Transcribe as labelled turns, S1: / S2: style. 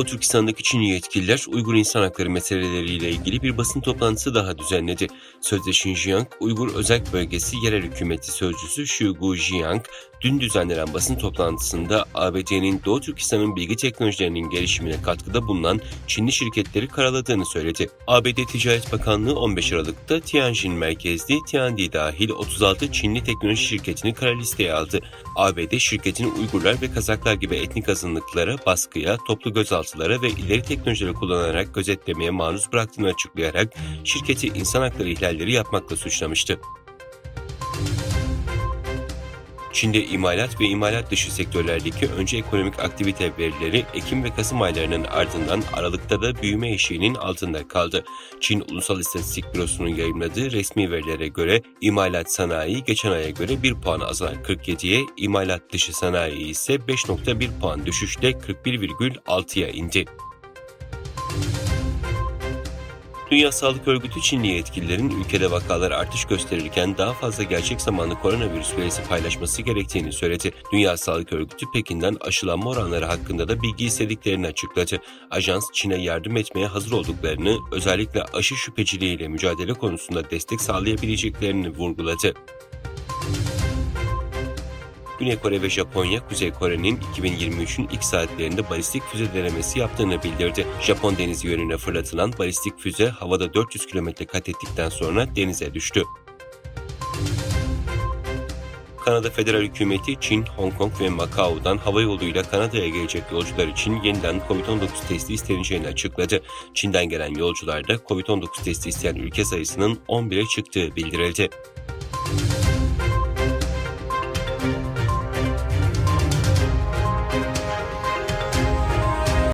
S1: Doğu Türkistan'daki Çinli yetkililer Uygur insan hakları meseleleriyle ilgili bir basın toplantısı daha düzenledi. Sözde Xinjiang Uygur Özel Bölgesi Yerel Hükümeti Sözcüsü Xu Guojiang, dün düzenlenen basın toplantısında ABD'nin Doğu Türkistan'ın bilgi teknolojilerinin gelişimine katkıda bulunan Çinli şirketleri karaladığını söyledi. ABD Ticaret Bakanlığı 15 Aralık'ta Tianjin merkezli Tiandi dahil 36 Çinli teknoloji şirketini kara listeye aldı. ABD şirketin Uygurlar ve Kazaklar gibi etnik azınlıklara baskıya, toplu gözaltılara ve ileri teknolojileri kullanarak gözetlemeye maruz bıraktığını açıklayarak şirketi insan hakları ihlalleri yapmakla suçlamıştı. Çin'de imalat ve imalat dışı sektörlerdeki önce ekonomik aktivite verileri Ekim ve Kasım aylarının ardından Aralık'ta da büyüme eşiğinin altında kaldı. Çin Ulusal İstatistik Bürosu'nun yayımladığı resmi verilere göre imalat sanayi geçen aya göre 1 puan azalarak 47'ye, imalat dışı sanayi ise 5.1 puan düşüşle 41,6'ya indi. Dünya Sağlık Örgütü Çinli yetkililerin ülkede vakalar artış gösterirken daha fazla gerçek zamanlı koronavirüs verisi paylaşması gerektiğini söyledi. Dünya Sağlık Örgütü Pekin'den aşılanma oranları hakkında da bilgi istediklerini açıkladı. Ajans Çin'e yardım etmeye hazır olduklarını, özellikle aşı şüpheciliğiyle mücadele konusunda destek sağlayabileceklerini vurguladı. Güney Kore ve Japonya, Kuzey Kore'nin 2023'ün ilk saatlerinde balistik füze denemesi yaptığını bildirdi. Japon denizi yönüne fırlatılan balistik füze havada 400 kilometre kat ettikten sonra denize düştü. Kanada Federal Hükümeti, Çin, Hong Kong ve Macao'dan havayoluyla Kanada'ya gelecek yolcular için yeniden COVID-19 testi isteneceğini açıkladı. Çin'den gelen yolcularda COVID-19 testi isteyen ülke sayısının 11'e çıktığı bildirildi.